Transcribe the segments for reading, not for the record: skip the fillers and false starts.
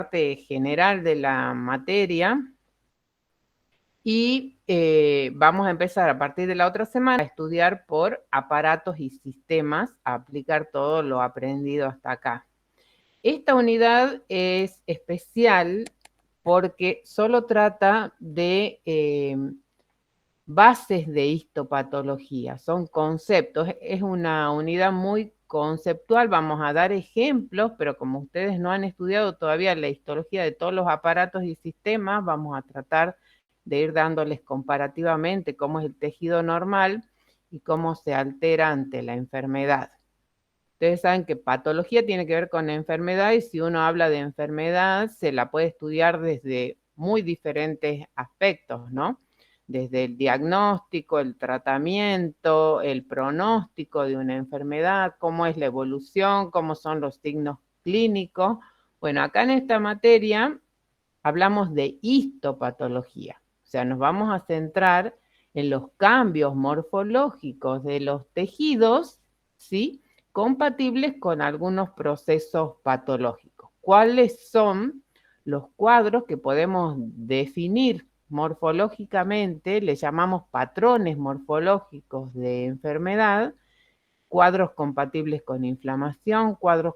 parte general de la materia y vamos a empezar a partir de la otra semana a estudiar por aparatos y sistemas, a aplicar todo lo aprendido hasta acá. Esta unidad es especial porque solo trata de bases de histopatología, son conceptos, es una unidad muy conceptual, vamos a dar ejemplos, pero como ustedes no han estudiado todavía la histología de todos los aparatos y sistemas, vamos a tratar de ir dándoles comparativamente cómo es el tejido normal y cómo se altera ante la enfermedad. Ustedes saben que patología tiene que ver con enfermedad y si uno habla de enfermedad se la puede estudiar desde muy diferentes aspectos, ¿no? Desde el diagnóstico, el tratamiento, el pronóstico de una enfermedad, cómo es la evolución, cómo son los signos clínicos. Bueno, acá en esta materia hablamos de histopatología, o sea, nos vamos a centrar en los cambios morfológicos de los tejidos, ¿sí? Compatibles con algunos procesos patológicos. ¿Cuáles son los cuadros que podemos definir morfológicamente? Le llamamos patrones morfológicos de enfermedad, cuadros compatibles con inflamación, cuadros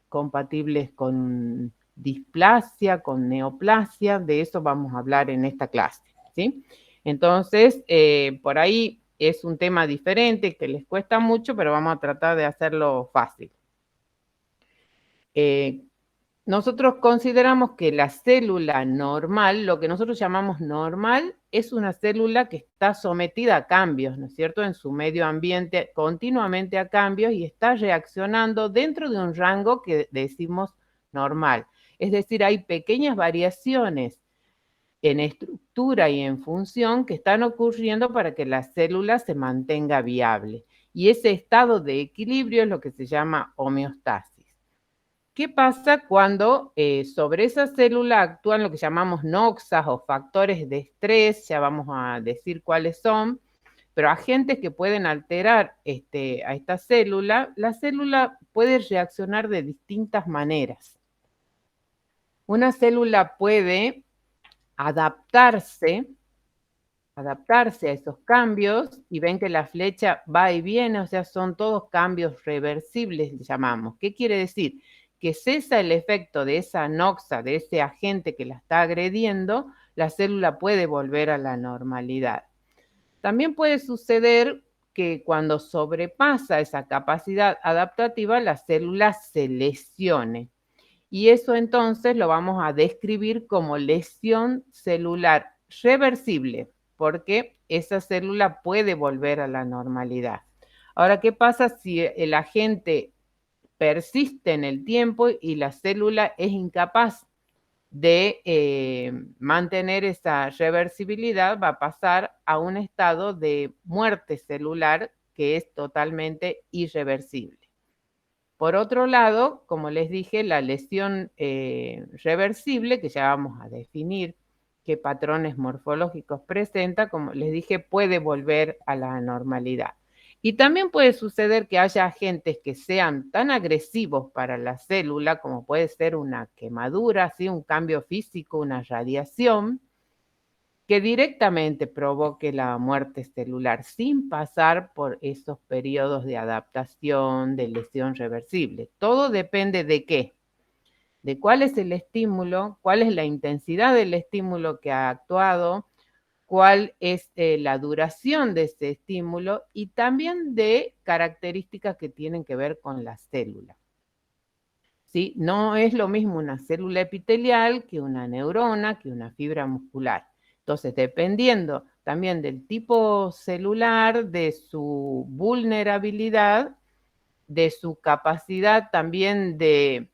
compatibles con displasia, con neoplasia, de eso vamos a hablar en esta clase, ¿sí? Entonces, por ahí es un tema diferente que les cuesta mucho, pero vamos a tratar de hacerlo fácil. Nosotros consideramos que la célula normal, lo que nosotros llamamos normal, es una célula que está sometida a cambios, ¿no es cierto?, en su medio ambiente, continuamente a cambios y está reaccionando dentro de un rango que decimos normal. Es decir, hay pequeñas variaciones en estructura y en función que están ocurriendo para que la célula se mantenga viable. Y ese estado de equilibrio es lo que se llama homeostasis. ¿Qué pasa cuando sobre esa célula actúan lo que llamamos noxas o factores de estrés? Ya vamos a decir cuáles son, pero agentes que pueden alterar a esta célula, la célula puede reaccionar de distintas maneras. Una célula puede adaptarse a esos cambios y ven que la flecha va y viene, o sea, son todos cambios reversibles, llamamos. ¿Qué quiere decir? Que cesa el efecto de esa noxa, de ese agente que la está agrediendo, la célula puede volver a la normalidad. También puede suceder que cuando sobrepasa esa capacidad adaptativa, la célula se lesione. Y eso entonces lo vamos a describir como lesión celular reversible, porque esa célula puede volver a la normalidad. Ahora, ¿qué pasa si el agente persiste en el tiempo y la célula es incapaz de mantener esa reversibilidad? Va a pasar a un estado de muerte celular que es totalmente irreversible. Por otro lado, como les dije, la lesión reversible, que ya vamos a definir qué patrones morfológicos presenta, como les dije, puede volver a la normalidad. Y también puede suceder que haya agentes que sean tan agresivos para la célula, como puede ser una quemadura, ¿sí? Un cambio físico, una radiación, que directamente provoque la muerte celular sin pasar por esos periodos de adaptación, de lesión reversible. Todo depende de qué, de cuál es el estímulo, cuál es la intensidad del estímulo que ha actuado, cuál es la duración de ese estímulo y también de características que tienen que ver con la célula. ¿Sí? No es lo mismo una célula epitelial que una neurona, que una fibra muscular. Entonces, dependiendo también del tipo celular, de su vulnerabilidad, de su capacidad también de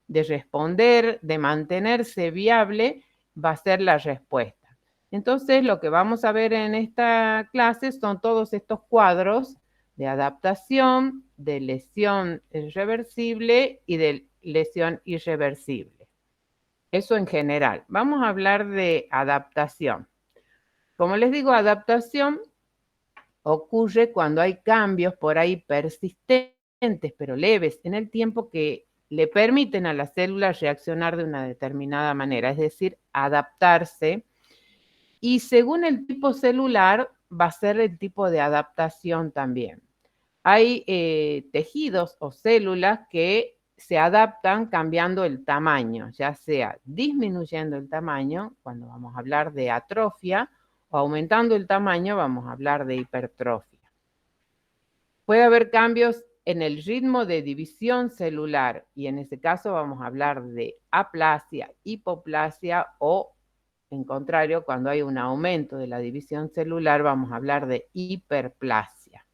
responder, de mantenerse viable, va a ser la respuesta. Entonces, lo que vamos a ver en esta clase son todos estos cuadros de adaptación, de lesión reversible y de lesión irreversible. Eso en general. Vamos a hablar de adaptación. Como les digo, adaptación ocurre cuando hay cambios por ahí persistentes, pero leves en el tiempo, que le permiten a la célula reaccionar de una determinada manera, es decir, adaptarse. Y según el tipo celular, va a ser el tipo de adaptación también. Hay tejidos o células que se adaptan cambiando el tamaño, ya sea disminuyendo el tamaño, cuando vamos a hablar de atrofia, o aumentando el tamaño, vamos a hablar de hipertrofia. Puede haber cambios en el ritmo de división celular y en ese caso vamos a hablar de aplasia, hipoplasia o, en contrario, cuando hay un aumento de la división celular vamos a hablar de hiperplasia.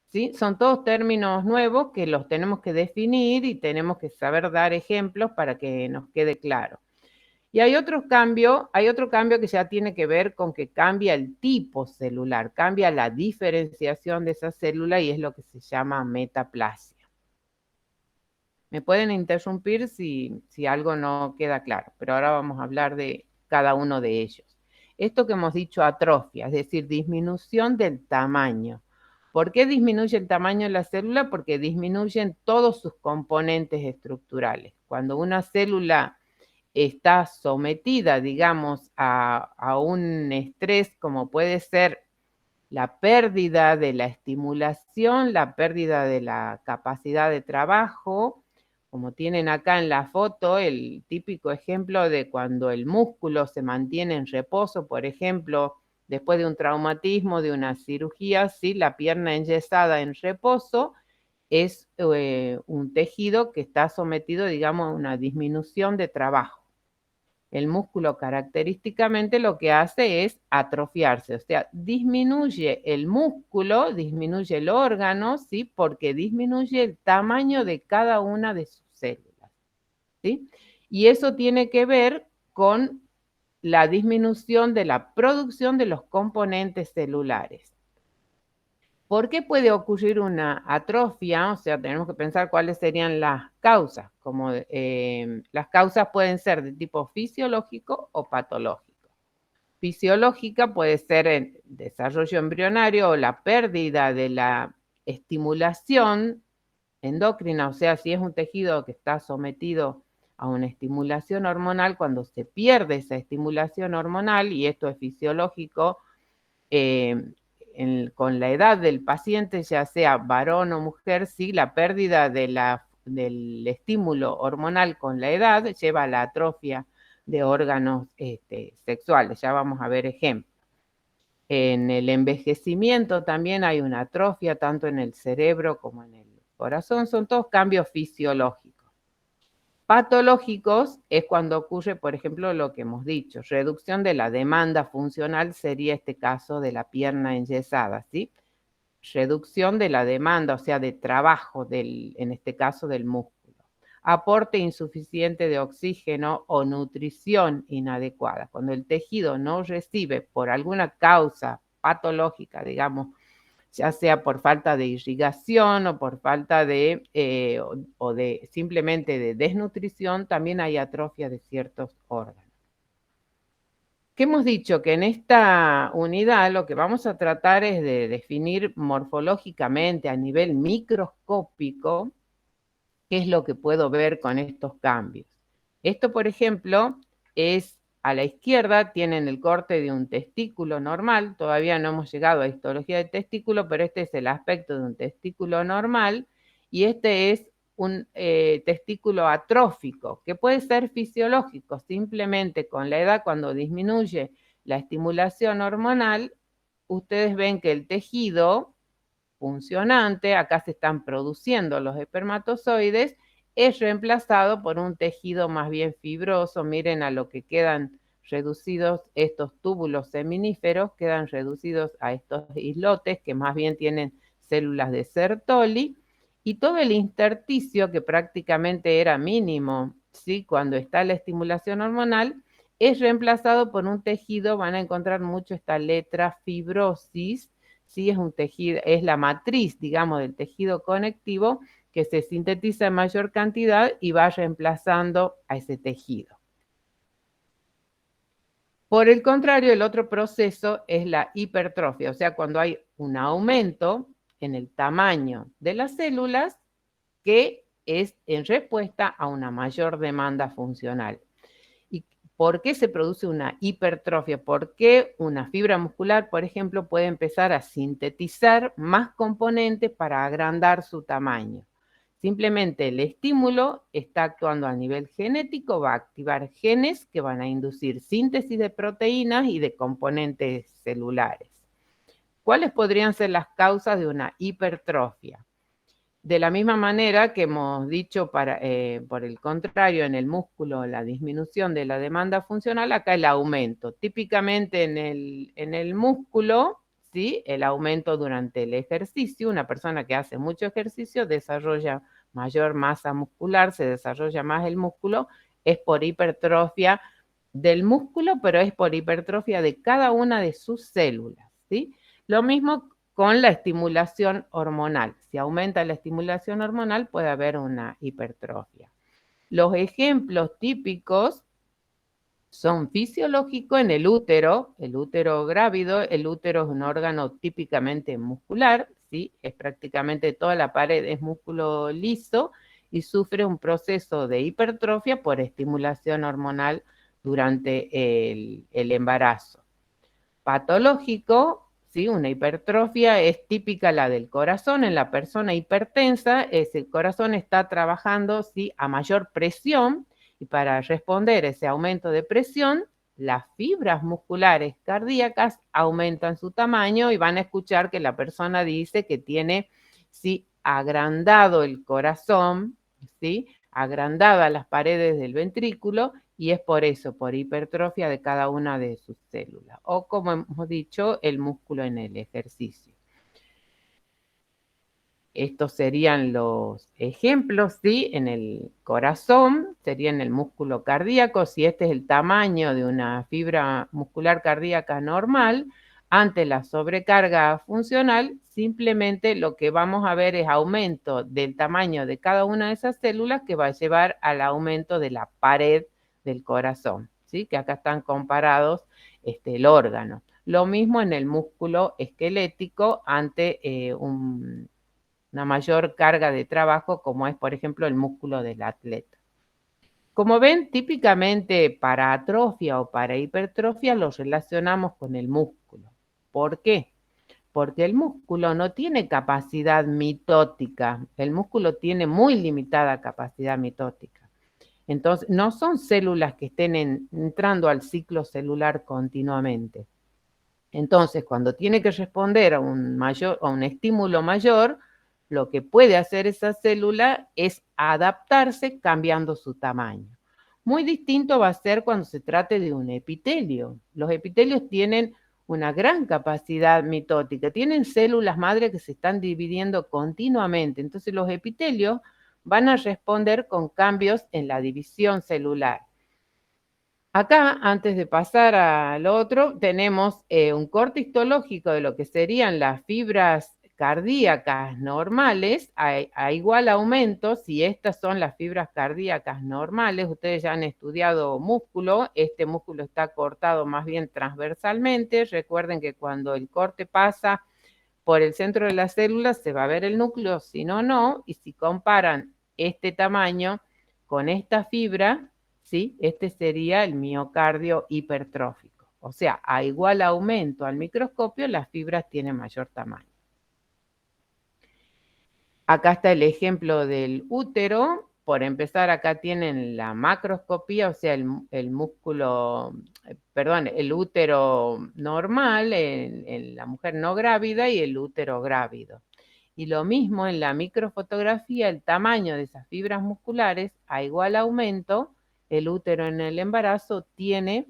¿Sí? Son todos términos nuevos que los tenemos que definir y tenemos que saber dar ejemplos para que nos quede claro. Y hay otro cambio que ya tiene que ver con que cambia el tipo celular, cambia la diferenciación de esa célula y es lo que se llama metaplasia. Me pueden interrumpir si algo no queda claro, pero ahora vamos a hablar de cada uno de ellos. Esto que hemos dicho, atrofia, es decir, disminución del tamaño. ¿Por qué disminuye el tamaño de la célula? Porque disminuyen todos sus componentes estructurales. Cuando una célula está sometida, digamos, a un estrés como puede ser la pérdida de la estimulación, la pérdida de la capacidad de trabajo, como tienen acá en la foto, el típico ejemplo de cuando el músculo se mantiene en reposo, por ejemplo, después de un traumatismo, de una cirugía, ¿sí? La pierna enyesada en reposo es un tejido que está sometido, digamos, a una disminución de trabajo. El músculo característicamente lo que hace es atrofiarse, o sea, disminuye el músculo, disminuye el órgano, ¿sí? Porque disminuye el tamaño de cada una de sus células, ¿sí? Y eso tiene que ver con la disminución de la producción de los componentes celulares. ¿Por qué puede ocurrir una atrofia? O sea, tenemos que pensar cuáles serían las causas. Como las causas pueden ser de tipo fisiológico o patológico. Fisiológica puede ser el desarrollo embrionario o la pérdida de la estimulación endocrina, o sea, si es un tejido que está sometido a una estimulación hormonal, cuando se pierde esa estimulación hormonal, y esto es fisiológico, con la edad del paciente, ya sea varón o mujer, sí, la pérdida del estímulo hormonal con la edad lleva a la atrofia de órganos sexuales. Ya vamos a ver ejemplos. En el envejecimiento también hay una atrofia, tanto en el cerebro como en el corazón. Son todos cambios fisiológicos. Patológicos es cuando ocurre, por ejemplo, lo que hemos dicho, reducción de la demanda funcional sería este caso de la pierna enyesada, ¿sí? Reducción de la demanda, o sea, de trabajo, en este caso del músculo. Aporte insuficiente de oxígeno o nutrición inadecuada. Cuando el tejido no recibe por alguna causa patológica, digamos, ya sea por falta de irrigación o por falta de, o de simplemente de desnutrición, también hay atrofia de ciertos órganos. ¿Qué hemos dicho? Que en esta unidad lo que vamos a tratar es de definir morfológicamente a nivel microscópico qué es lo que puedo ver con estos cambios. Esto, por ejemplo, es a la izquierda, tienen el corte de un testículo normal, todavía no hemos llegado a histología de testículo, pero este es el aspecto de un testículo normal, y este es un testículo atrófico, que puede ser fisiológico, simplemente con la edad, cuando disminuye la estimulación hormonal, ustedes ven que el tejido funcionante, acá se están produciendo los espermatozoides, es reemplazado por un tejido más bien fibroso. Miren a lo que quedan reducidos estos túbulos seminíferos, quedan reducidos a estos islotes que más bien tienen células de Sertoli, y todo el intersticio que prácticamente era mínimo, ¿sí? Cuando está la estimulación hormonal, es reemplazado por un tejido, van a encontrar mucho esta letra fibrosis, ¿sí? Es un tejido, es la matriz, digamos, del tejido conectivo que se sintetiza en mayor cantidad y va reemplazando a ese tejido. Por el contrario, el otro proceso es la hipertrofia, o sea, cuando hay un aumento en el tamaño de las células que es en respuesta a una mayor demanda funcional. ¿Y por qué se produce una hipertrofia? ¿Por qué una fibra muscular, por ejemplo, puede empezar a sintetizar más componentes para agrandar su tamaño? Simplemente el estímulo está actuando a nivel genético, va a activar genes que van a inducir síntesis de proteínas y de componentes celulares. ¿Cuáles podrían ser las causas de una hipertrofia? De la misma manera que hemos dicho, por el contrario, en el músculo la disminución de la demanda funcional, acá el aumento. Típicamente en el músculo, ¿sí? El aumento durante el ejercicio. Una persona que hace mucho ejercicio desarrolla mayor masa muscular, se desarrolla más el músculo, es por hipertrofia del músculo, pero es por hipertrofia de cada una de sus células, ¿sí? Lo mismo con la estimulación hormonal. Si aumenta la estimulación hormonal, puede haber una hipertrofia. Los ejemplos típicos son fisiológicos en el útero grávido. El útero es un órgano típicamente muscular, ¿sí? Es prácticamente toda la pared es músculo liso y sufre un proceso de hipertrofia por estimulación hormonal durante el embarazo. Patológico, ¿sí? Una hipertrofia es típica la del corazón. En la persona hipertensa, el corazón está trabajando, ¿sí? A mayor presión, y para responder a ese aumento de presión, las fibras musculares cardíacas aumentan su tamaño y van a escuchar que la persona dice que tiene, ¿sí? Agrandado el corazón, ¿sí? Agrandadas las paredes del ventrículo, y es por eso, por hipertrofia de cada una de sus células, o como hemos dicho, el músculo en el ejercicio. Estos serían los ejemplos, ¿sí? En el corazón, sería en el músculo cardíaco. Si este es el tamaño de una fibra muscular cardíaca normal, ante la sobrecarga funcional, simplemente lo que vamos a ver es aumento del tamaño de cada una de esas células, que va a llevar al aumento de la pared del corazón, ¿sí? Que acá están comparados el órgano. Lo mismo en el músculo esquelético ante una mayor carga de trabajo, como es, por ejemplo, el músculo del atleta. Como ven, típicamente para atrofia o para hipertrofia los relacionamos con el músculo. ¿Por qué? Porque el músculo no tiene capacidad mitótica. El músculo tiene muy limitada capacidad mitótica. Entonces, no son células que estén entrando al ciclo celular continuamente. Entonces, cuando tiene que responder a un estímulo mayor, lo que puede hacer esa célula es adaptarse cambiando su tamaño. Muy distinto va a ser cuando se trate de un epitelio. Los epitelios tienen una gran capacidad mitótica, tienen células madre que se están dividiendo continuamente. Entonces los epitelios van a responder con cambios en la división celular. Acá, antes de pasar al otro, tenemos un corte histológico de lo que serían las fibras cardíacas normales a igual aumento. Si estas son las fibras cardíacas normales, ustedes ya han estudiado músculo, este músculo está cortado más bien transversalmente. Recuerden que cuando el corte pasa por el centro de la célula se va a ver el núcleo, si no, no, y si comparan este tamaño con esta fibra, ¿sí? Este sería el miocardio hipertrófico. O sea, a igual aumento al microscopio, las fibras tienen mayor tamaño. Acá está el ejemplo del útero. Por empezar, acá tienen la macroscopía, o sea, el músculo, perdón, el útero normal en la mujer no grávida y el útero grávido. Y lo mismo en la microfotografía, el tamaño de esas fibras musculares a igual aumento, el útero en el embarazo tiene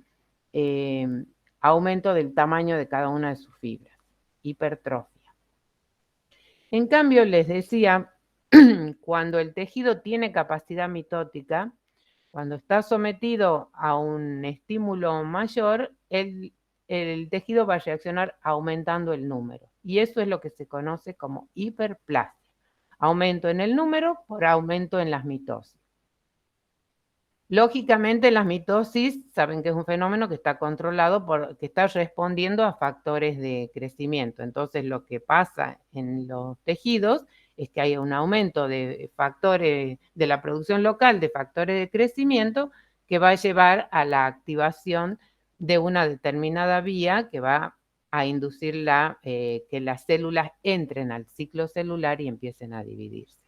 aumento del tamaño de cada una de sus fibras, hipertrofia. En cambio, les decía, cuando el tejido tiene capacidad mitótica, cuando está sometido a un estímulo mayor, el tejido va a reaccionar aumentando el número. Y eso es lo que se conoce como hiperplasia. Aumento en el número por aumento en las mitosis. Lógicamente, las mitosis, saben que es un fenómeno que está controlado, que está respondiendo a factores de crecimiento. Entonces, lo que pasa en los tejidos es que haya un aumento de factores de la producción local, de factores de crecimiento, que va a llevar a la activación de una determinada vía que va a inducir que las células entren al ciclo celular y empiecen a dividirse.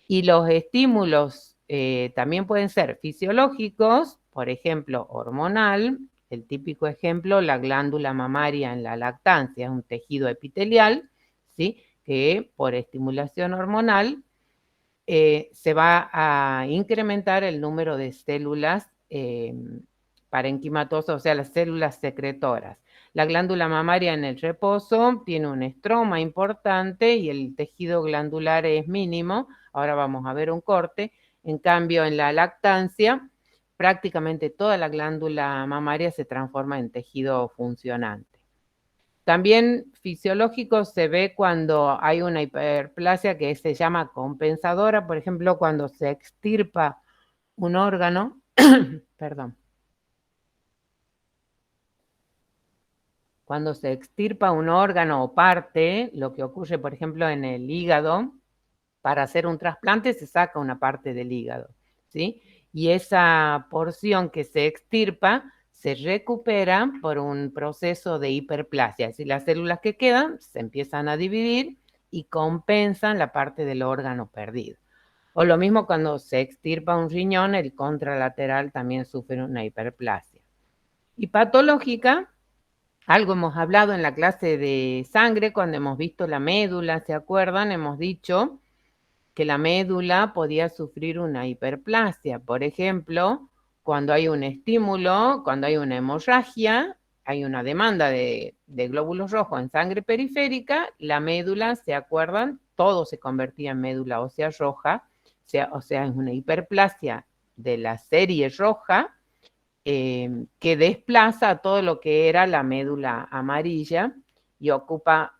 Y los estímulos también pueden ser fisiológicos, por ejemplo, hormonal. El típico ejemplo, la glándula mamaria en la lactancia, es un tejido epitelial, ¿sí?, que por estimulación hormonal se va a incrementar el número de células parenquimatosas, o sea, las células secretoras. La glándula mamaria en el reposo tiene un estroma importante y el tejido glandular es mínimo. Ahora vamos a ver un corte. En cambio, en la lactancia, prácticamente toda la glándula mamaria se transforma en tejido funcionante. También fisiológico se ve cuando hay una hiperplasia que se llama compensadora, por ejemplo, cuando se extirpa un órgano, perdón, cuando se extirpa un órgano o parte, lo que ocurre, por ejemplo, en el hígado, para hacer un trasplante se saca una parte del hígado, ¿sí? Y esa porción que se extirpa se recupera por un proceso de hiperplasia, es decir, las células que quedan se empiezan a dividir y compensan la parte del órgano perdido. O lo mismo cuando se extirpa un riñón, el contralateral también sufre una hiperplasia. Y patológica, algo hemos hablado en la clase de sangre cuando hemos visto la médula, ¿se acuerdan? Hemos dicho que la médula podía sufrir una hiperplasia. Por ejemplo, cuando hay un estímulo, cuando hay una hemorragia, hay una demanda de glóbulos rojos en sangre periférica, la médula, ¿se acuerdan? Todo se convertía en médula ósea roja, o sea, es una hiperplasia de la serie roja que desplaza todo lo que era la médula amarilla y ocupa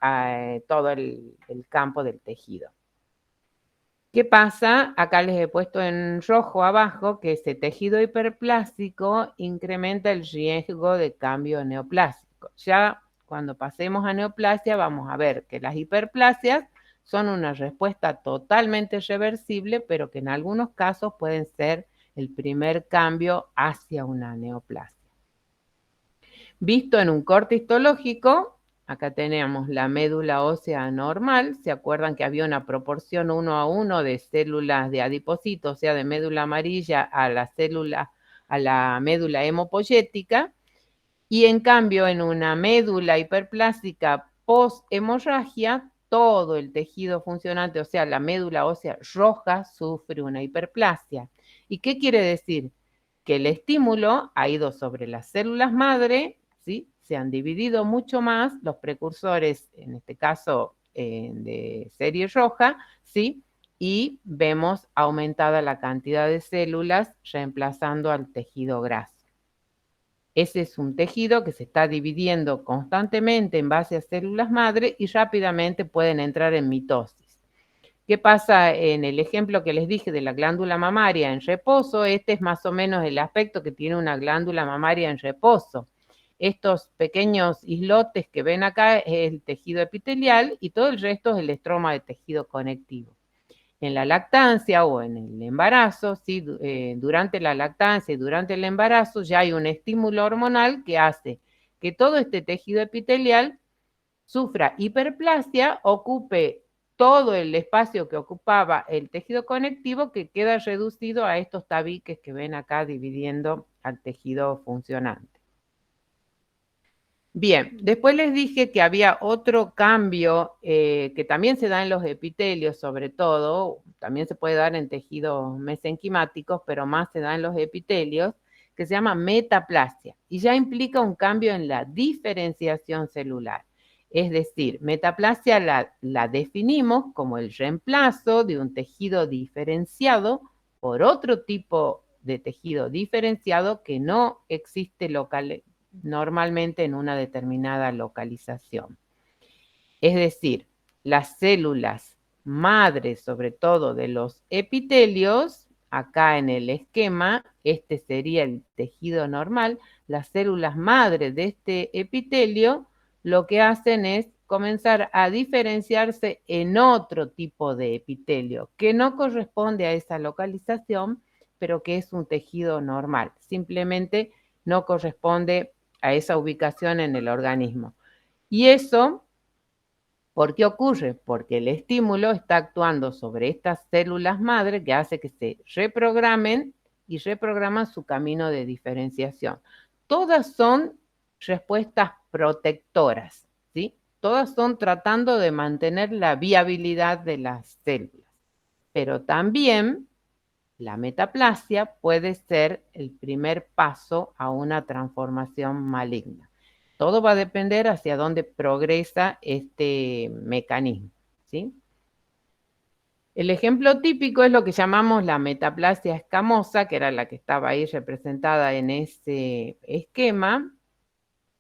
todo el campo del tejido. ¿Qué pasa? Acá les he puesto en rojo abajo que ese tejido hiperplástico incrementa el riesgo de cambio neoplásico. Ya cuando pasemos a neoplasia vamos a ver que las hiperplasias son una respuesta totalmente reversible, pero que en algunos casos pueden ser el primer cambio hacia una neoplasia. Visto en un corte histológico, acá tenemos la médula ósea normal. ¿Se acuerdan que había una proporción 1:1 de células de adipocitos, o sea, de médula amarilla a la médula hemopoyética? Y en cambio, en una médula hiperplástica post-hemorragia, todo el tejido funcionante, o sea, la médula ósea roja, sufre una hiperplasia. ¿Y qué quiere decir? Que el estímulo ha ido sobre las células madre, ¿sí? Se han dividido mucho más los precursores, en este caso de serie roja, ¿sí? Y vemos aumentada la cantidad de células reemplazando al tejido graso. Ese es un tejido que se está dividiendo constantemente en base a células madre y rápidamente pueden entrar en mitosis. ¿Qué pasa en el ejemplo que les dije de la glándula mamaria en reposo? Este es más o menos el aspecto que tiene una glándula mamaria en reposo. Estos pequeños islotes que ven acá es el tejido epitelial y todo el resto es el estroma de tejido conectivo. En la lactancia o en el embarazo, ¿sí? Durante la lactancia y durante el embarazo ya hay un estímulo hormonal que hace que todo este tejido epitelial sufra hiperplasia, ocupe todo el espacio que ocupaba el tejido conectivo, que queda reducido a estos tabiques que ven acá dividiendo al tejido funcionante. Bien, después les dije que había otro cambio que también se da en los epitelios, sobre todo, también se puede dar en tejidos mesenquimáticos, pero más se da en los epitelios, que se llama metaplasia, y ya implica un cambio en la diferenciación celular. Es decir, metaplasia la definimos como el reemplazo de un tejido diferenciado por otro tipo de tejido diferenciado que no existe normalmente en una determinada localización. Es decir, las células madres, sobre todo de los epitelios, acá en el esquema, este sería el tejido normal, las células madres de este epitelio lo que hacen es comenzar a diferenciarse en otro tipo de epitelio, que no corresponde a esa localización, pero que es un tejido normal. Simplemente no corresponde a esa ubicación en el organismo. Y eso, ¿por qué ocurre? Porque el estímulo está actuando sobre estas células madre que hace que se reprogramen y reprograman su camino de diferenciación. Todas son respuestas protectoras, ¿sí? Todas son tratando de mantener la viabilidad de las células. Pero también la metaplasia puede ser el primer paso a una transformación maligna. Todo va a depender hacia dónde progresa este mecanismo, ¿sí? El ejemplo típico es lo que llamamos la metaplasia escamosa, que era la que estaba ahí representada en ese esquema,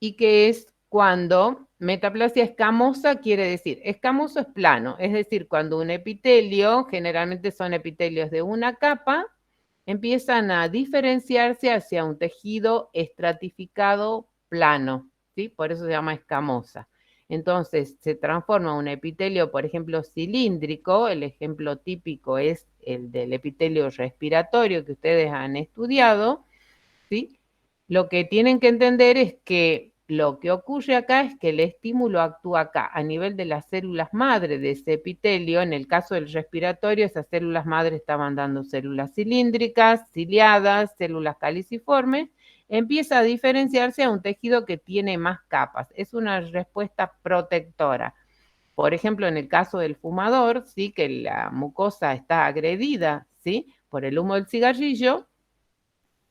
y que es cuando metaplasia escamosa quiere decir, escamoso es plano, es decir, cuando un epitelio, generalmente son epitelios de una capa, empiezan a diferenciarse hacia un tejido estratificado plano, ¿sí? Por eso se llama escamosa. Entonces, se transforma un epitelio, por ejemplo, cilíndrico, el ejemplo típico es el del epitelio respiratorio que ustedes han estudiado, ¿sí? Lo que tienen que entender es que lo que ocurre acá es que el estímulo actúa acá, a nivel de las células madre de ese epitelio. En el caso del respiratorio, esas células madre estaban dando células cilíndricas, ciliadas, células caliciformes. Empieza a diferenciarse a un tejido que tiene más capas. Es una respuesta protectora. Por ejemplo, en el caso del fumador, ¿sí? Que la mucosa está agredida, ¿sí? Por el humo del cigarrillo,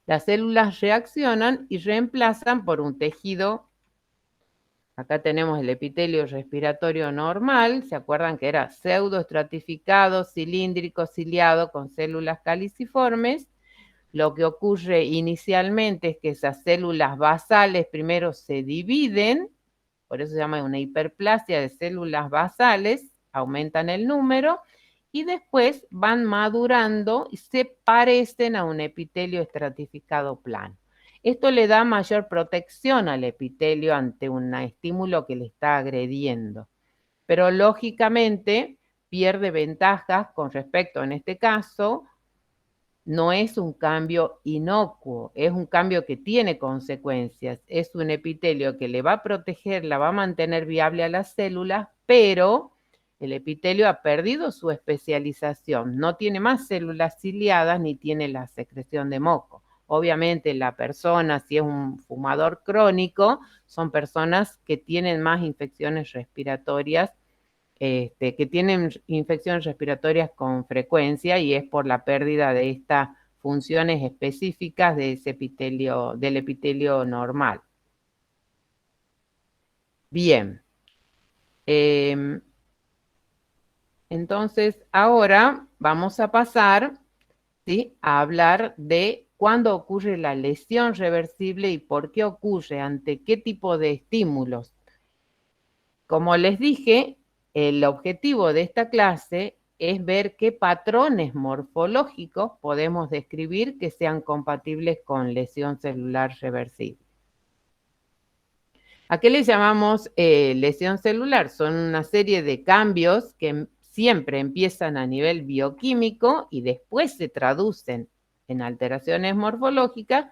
las células reaccionan y reemplazan por un tejido. Acá tenemos el epitelio respiratorio normal, ¿se acuerdan que era pseudoestratificado, cilíndrico, ciliado, con células caliciformes? Lo que ocurre inicialmente es que esas células basales primero se dividen, por eso se llama una hiperplasia de células basales, aumentan el número, y después van madurando y se parecen a un epitelio estratificado plano. Esto le da mayor protección al epitelio ante un estímulo que le está agrediendo, pero lógicamente pierde ventajas con respecto, en este caso, no es un cambio inocuo, es un cambio que tiene consecuencias. Es un epitelio que le va a proteger, la va a mantener viable a las células, pero el epitelio ha perdido su especialización, no tiene más células ciliadas ni tiene la secreción de moco. Obviamente la persona, si es un fumador crónico, son personas que tienen más infecciones respiratorias, que tienen infecciones respiratorias con frecuencia, y es por la pérdida de estas funciones específicas de ese epitelio, del epitelio normal. Bien. Entonces, ahora vamos a pasar, ¿sí?, a hablar de cuándo ocurre la lesión reversible y por qué ocurre, ante qué tipo de estímulos. Como les dije, el objetivo de esta clase es ver qué patrones morfológicos podemos describir que sean compatibles con lesión celular reversible. ¿A qué le llamamos lesión celular? Son una serie de cambios que siempre empiezan a nivel bioquímico y después se traducen en alteraciones morfológicas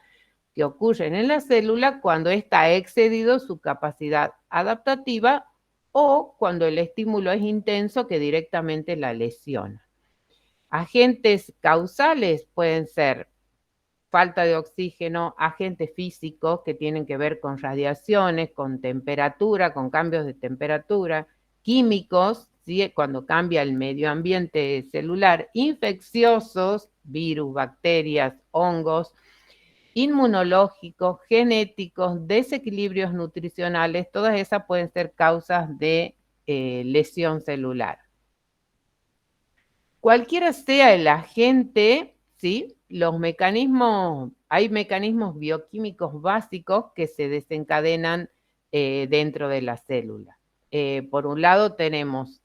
que ocurren en la célula cuando ésta ha excedido su capacidad adaptativa o cuando el estímulo es intenso que directamente la lesiona. Agentes causales pueden ser falta de oxígeno, agentes físicos que tienen que ver con radiaciones, con temperatura, con cambios de temperatura, químicos, ¿sí?, cuando cambia el medio ambiente celular, infecciosos, virus, bacterias, hongos, inmunológicos, genéticos, desequilibrios nutricionales, todas esas pueden ser causas de lesión celular. Cualquiera sea el agente, ¿sí?, hay mecanismos bioquímicos básicos que se desencadenan dentro de la célula. Por un lado tenemos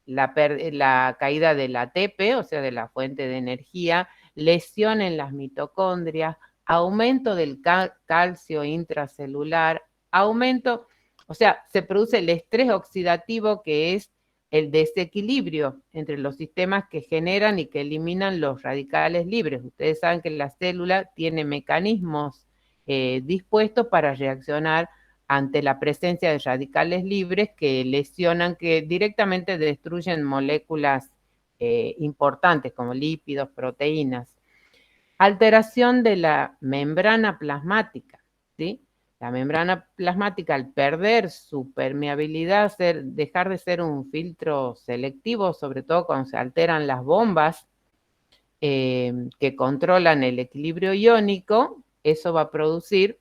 la caída del ATP, o sea, de la fuente de energía, lesión en las mitocondrias, aumento del calcio intracelular, aumento, O sea, se produce el estrés oxidativo, que es el desequilibrio entre los sistemas que generan y que eliminan los radicales libres. Ustedes saben que la célula tiene mecanismos dispuestos para reaccionar ante la presencia de radicales libres que lesionan, que directamente destruyen moléculas importantes como lípidos, proteínas. Alteración de la membrana plasmática, ¿sí? La membrana plasmática, al perder su permeabilidad, dejar de ser un filtro selectivo, sobre todo cuando se alteran las bombas que controlan el equilibrio iónico, eso va a producir,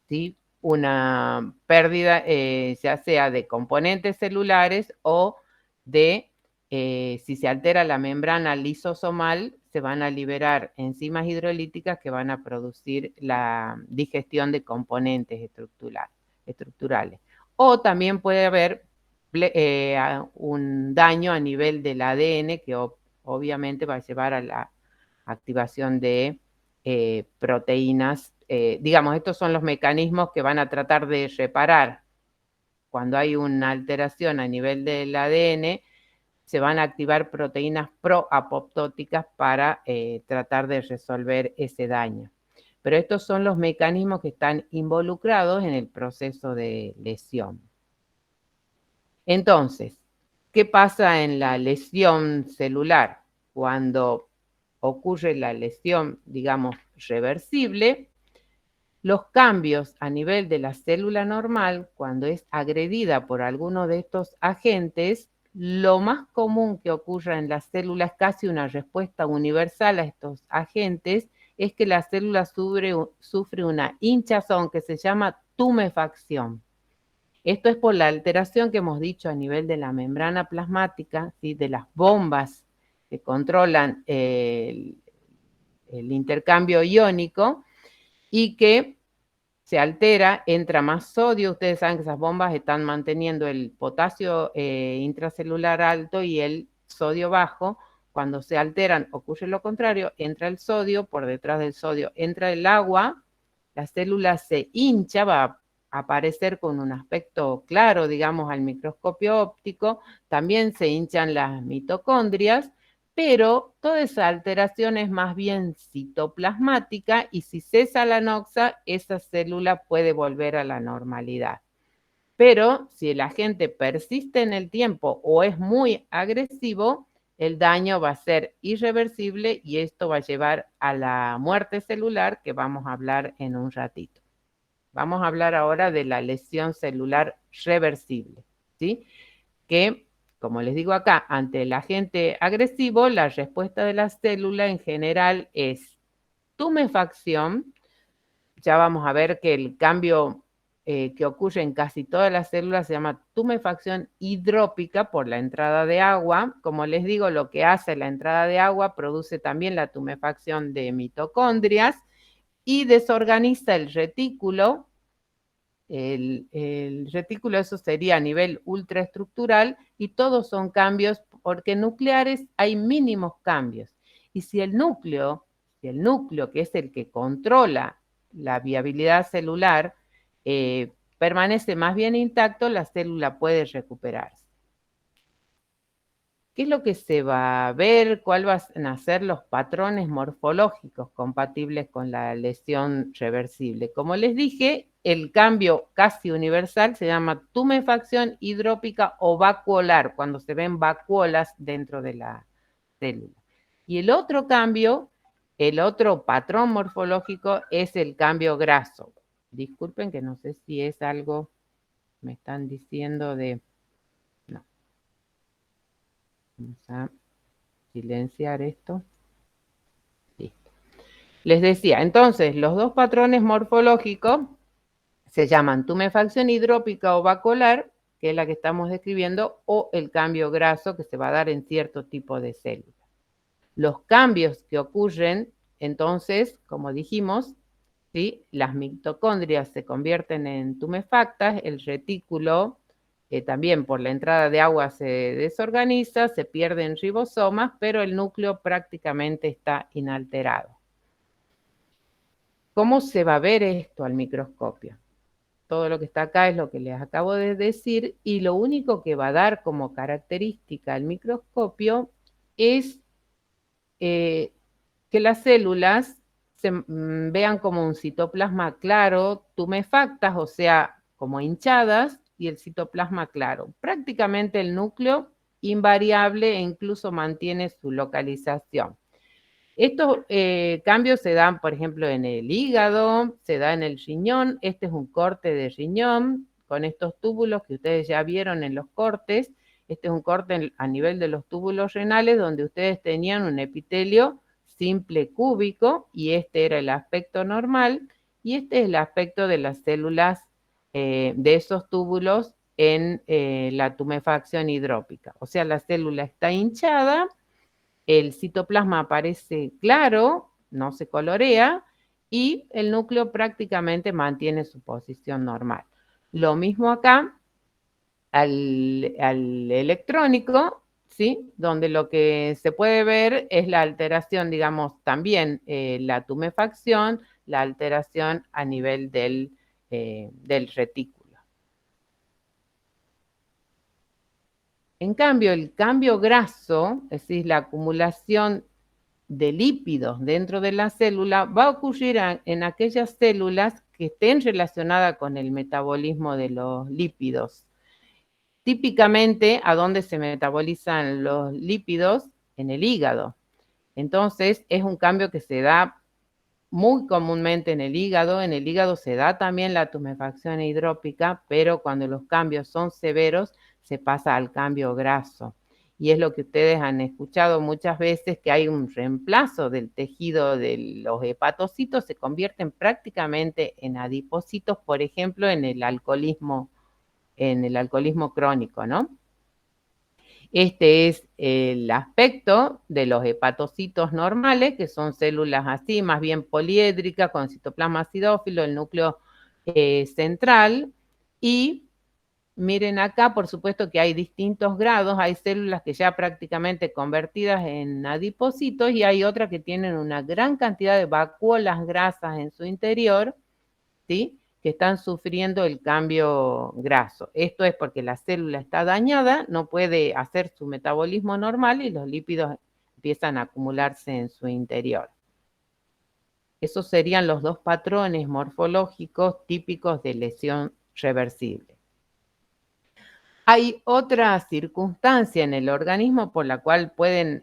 ¿sí?, una pérdida, ya sea de componentes celulares o de, si se altera la membrana lisosomal, se van a liberar enzimas hidrolíticas que van a producir la digestión de componentes estructurales. O también puede haber un daño a nivel del ADN que obviamente va a llevar a la activación de proteínas. Digamos, estos son los mecanismos que van a tratar de reparar. Cuando hay una alteración a nivel del ADN, se van a activar proteínas proapoptóticas para tratar de resolver ese daño. Pero estos son los mecanismos que están involucrados en el proceso de lesión. Entonces, ¿qué pasa en la lesión celular? Cuando ocurre la lesión, digamos, reversible, los cambios a nivel de la célula normal, cuando es agredida por alguno de estos agentes, lo más común que ocurra en la célula es casi una respuesta universal a estos agentes, es que la célula sufre una hinchazón que se llama tumefacción. Esto es por la alteración que hemos dicho a nivel de la membrana plasmática, ¿sí?, de las bombas que controlan el intercambio iónico, y que se altera, entra más sodio. Ustedes saben que esas bombas están manteniendo el potasio intracelular alto y el sodio bajo. Cuando se alteran ocurre lo contrario, entra el sodio, por detrás del sodio entra el agua, la célula se hincha, va a aparecer con un aspecto claro, digamos, al microscopio óptico. También se hinchan las mitocondrias, pero toda esa alteración es más bien citoplasmática, y si cesa la noxa, esa célula puede volver a la normalidad. Pero si el agente persiste en el tiempo o es muy agresivo, el daño va a ser irreversible y esto va a llevar a la muerte celular, que vamos a hablar en un ratito. Vamos a hablar ahora de la lesión celular reversible, ¿sí? Que, como les digo acá, ante el agente agresivo, la respuesta de la célula en general es tumefacción. Ya vamos a ver que el cambio que ocurre en casi todas las células se llama tumefacción hidrópica por la entrada de agua. Como les digo, lo que hace la entrada de agua produce también la tumefacción de mitocondrias y desorganiza el retículo. El retículo, eso sería a nivel ultraestructural, y todos son cambios, porque nucleares hay mínimos cambios. Y si el núcleo, que es el que controla la viabilidad celular, permanece más bien intacto, la célula puede recuperarse. ¿Qué es lo que se va a ver? ¿Cuáles van a ser los patrones morfológicos compatibles con la lesión reversible? Como les dije, el cambio casi universal se llama tumefacción hidrópica o vacuolar, cuando se ven vacuolas dentro de la célula. Y el otro cambio, el otro patrón morfológico, es el cambio graso. Disculpen que no sé si es algo, me están diciendo de... No. Vamos a silenciar esto. Listo. Les decía, entonces, los dos patrones morfológicos se llaman tumefacción hidrópica o vacuolar, que es la que estamos describiendo, o el cambio graso, que se va a dar en cierto tipo de células. Los cambios que ocurren, entonces, como dijimos, ¿sí?, las mitocondrias se convierten en tumefactas, el retículo también por la entrada de agua se desorganiza, se pierden ribosomas, pero el núcleo prácticamente está inalterado. ¿Cómo se va a ver esto al microscopio? todo lo que está acá es lo que les acabo de decir, y lo único que va a dar como característica al microscopio es que las células se vean como un citoplasma claro, tumefactas, o sea, como hinchadas, y el citoplasma claro. Prácticamente el núcleo invariable e incluso mantiene su localización. Estos cambios se dan, por ejemplo, en el hígado, se da en el riñón. Este es un corte de riñón con estos túbulos que ustedes ya vieron en los cortes. Este es un corte a nivel de los túbulos renales donde ustedes tenían un epitelio simple cúbico y este era el aspecto normal y este es el aspecto de las células de esos túbulos en la tumefacción hidrópica. O sea, la célula está hinchada, el citoplasma aparece claro, no se colorea, y el núcleo prácticamente mantiene su posición normal. Lo mismo acá al electrónico, ¿sí? Donde lo que se puede ver es la alteración, digamos, también la tumefacción, la alteración a nivel del retículo. En cambio, el cambio graso, es decir, la acumulación de lípidos dentro de la célula va a ocurrir en aquellas células que estén relacionadas con el metabolismo de los lípidos. Típicamente, ¿a dónde se metabolizan los lípidos? En el hígado. Entonces, es un cambio que se da muy comúnmente en el hígado. En el hígado se da también la tumefacción hidrópica, pero cuando los cambios son severos, se pasa al cambio graso. Y es lo que ustedes han escuchado muchas veces, que hay un reemplazo del tejido de los hepatocitos, se convierten prácticamente en adipocitos, por ejemplo, en el alcoholismo crónico, ¿no? Este es el aspecto de los hepatocitos normales, que son células así, más bien poliédricas, con citoplasma acidófilo, el núcleo central. Y miren acá, por supuesto que hay distintos grados, hay células que ya prácticamente convertidas en adipocitos y hay otras que tienen una gran cantidad de vacuolas grasas en su interior, ¿sí? Que están sufriendo el cambio graso. Esto es porque la célula está dañada, no puede hacer su metabolismo normal y los lípidos empiezan a acumularse en su interior. Esos serían los dos patrones morfológicos típicos de lesión reversible. Hay otra circunstancia en el organismo por la cual pueden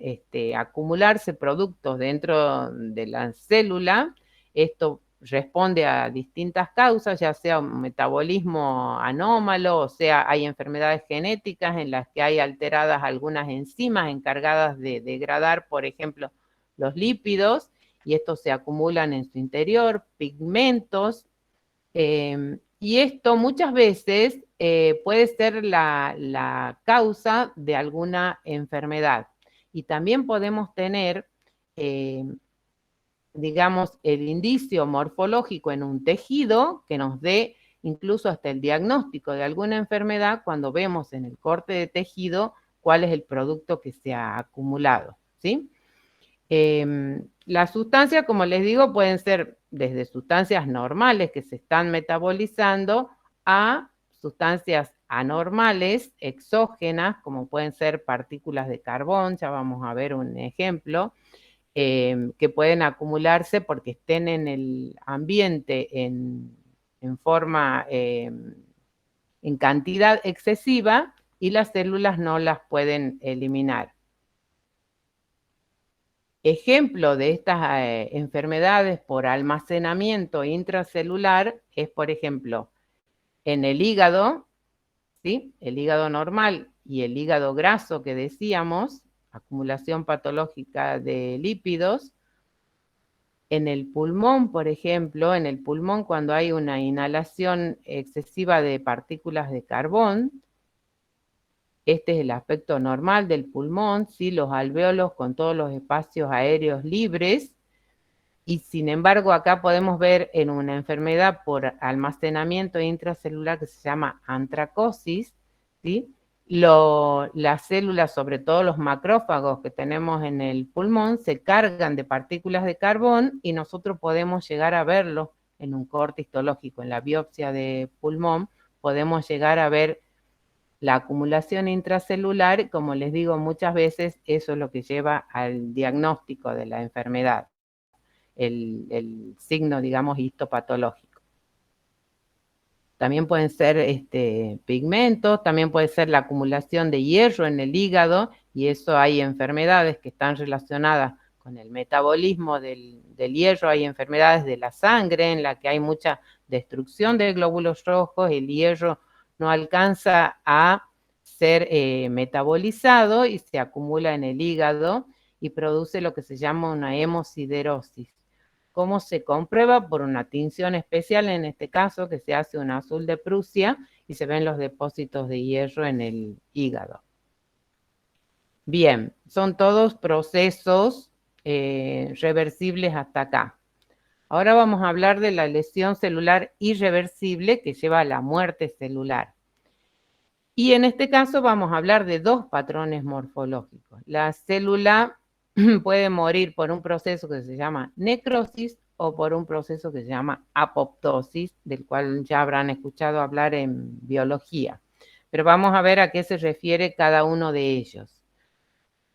acumularse productos dentro de la célula. Esto responde a distintas causas, ya sea un metabolismo anómalo, o sea, hay enfermedades genéticas en las que hay alteradas algunas enzimas encargadas de degradar, por ejemplo, los lípidos, y estos se acumulan en su interior, pigmentos, y esto muchas veces puede ser la causa de alguna enfermedad. Y también podemos tener, digamos, el indicio morfológico en un tejido que nos dé incluso hasta el diagnóstico de alguna enfermedad cuando vemos en el corte de tejido cuál es el producto que se ha acumulado, ¿sí? Las sustancias, como les digo, pueden ser desde sustancias normales que se están metabolizando a sustancias anormales, exógenas, como pueden ser partículas de carbón, ya vamos a ver un ejemplo, que pueden acumularse porque estén en el ambiente en forma, en cantidad excesiva y las células no las pueden eliminar. Ejemplo de estas enfermedades por almacenamiento intracelular es, por ejemplo, en el hígado, ¿sí? El hígado normal y el hígado graso que decíamos, acumulación patológica de lípidos. En el pulmón, por ejemplo, en el pulmón cuando hay una inhalación excesiva de partículas de carbón, este es el aspecto normal del pulmón, ¿sí? Los alvéolos con todos los espacios aéreos libres, y sin embargo acá podemos ver en una enfermedad por almacenamiento intracelular que se llama antracosis, ¿sí? Las células, sobre todo los macrófagos que tenemos en el pulmón, se cargan de partículas de carbón y nosotros podemos llegar a verlos en un corte histológico, en la biopsia de pulmón, podemos llegar a ver la acumulación intracelular. Como les digo muchas veces, eso es lo que lleva al diagnóstico de la enfermedad, el signo, digamos, histopatológico. También pueden ser pigmentos, también puede ser la acumulación de hierro en el hígado, y eso hay enfermedades que están relacionadas con el metabolismo del hierro. Hay enfermedades de la sangre en la que hay mucha destrucción de glóbulos rojos, el hierro no alcanza a ser metabolizado y se acumula en el hígado y produce lo que se llama una hemosiderosis. ¿Cómo se comprueba? Por una tinción especial, en este caso, que se hace un azul de Prusia y se ven los depósitos de hierro en el hígado. Bien, son todos procesos reversibles hasta acá. Ahora vamos a hablar de la lesión celular irreversible que lleva a la muerte celular. Y en este caso vamos a hablar de dos patrones morfológicos. La célula puede morir por un proceso que se llama necrosis o por un proceso que se llama apoptosis, del cual ya habrán escuchado hablar en biología. Pero vamos a ver a qué se refiere cada uno de ellos.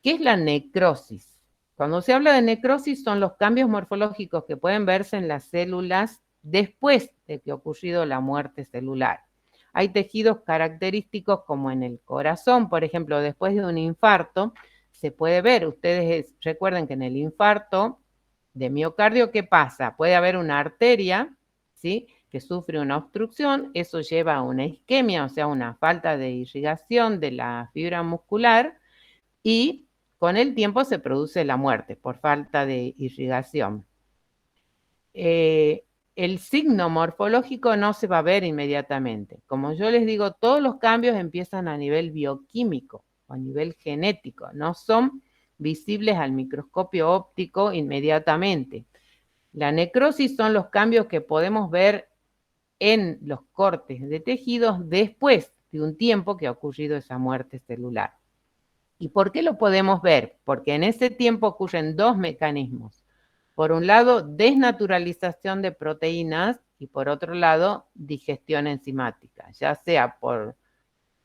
¿Qué es la necrosis? Cuando se habla de necrosis son los cambios morfológicos que pueden verse en las células después de que ha ocurrido la muerte celular. Hay tejidos característicos como en el corazón, por ejemplo, después de un infarto, se puede ver. Ustedes recuerden que en el infarto de miocardio, ¿qué pasa? Puede haber una arteria, ¿sí?, que sufre una obstrucción, eso lleva a una isquemia, o sea, una falta de irrigación de la fibra muscular, y con el tiempo se produce la muerte por falta de irrigación. El signo morfológico no se va a ver inmediatamente. Como yo les digo, todos los cambios empiezan a nivel bioquímico o a nivel genético, no son visibles al microscopio óptico inmediatamente. La necrosis son los cambios que podemos ver en los cortes de tejidos después de un tiempo que ha ocurrido esa muerte celular. ¿Y por qué lo podemos ver? Porque en ese tiempo ocurren dos mecanismos. Por un lado, desnaturalización de proteínas y por otro lado, digestión enzimática, ya sea por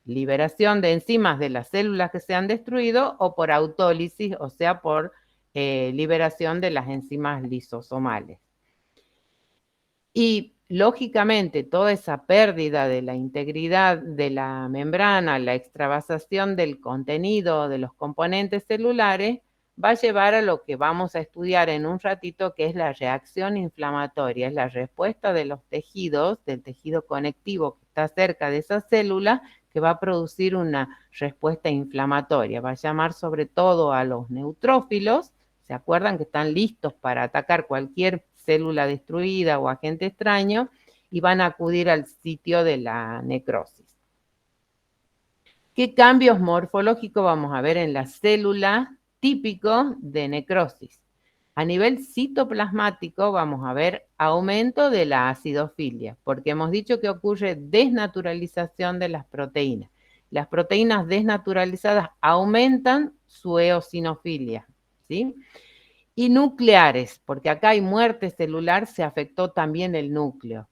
liberación de enzimas de las células que se han destruido o por autólisis, o sea, por liberación de las enzimas lisosomales. Y lógicamente toda esa pérdida de la integridad de la membrana, la extravasación del contenido de los componentes celulares, va a llevar a lo que vamos a estudiar en un ratito, que es la reacción inflamatoria, es la respuesta de los tejidos, del tejido conectivo que está cerca de esa célula, que va a producir una respuesta inflamatoria. Va a llamar sobre todo a los neutrófilos. ¿Se acuerdan que están listos para atacar cualquier célula destruida o agente extraño? Y van a acudir al sitio de la necrosis. ¿Qué cambios morfológicos vamos a ver en las células típicos de necrosis? A nivel citoplasmático vamos a ver aumento de la acidofilia, porque hemos dicho que ocurre desnaturalización de las proteínas. Las proteínas desnaturalizadas aumentan su eosinofilia, ¿sí? Y nucleares, porque acá hay muerte celular, se afectó también el núcleo.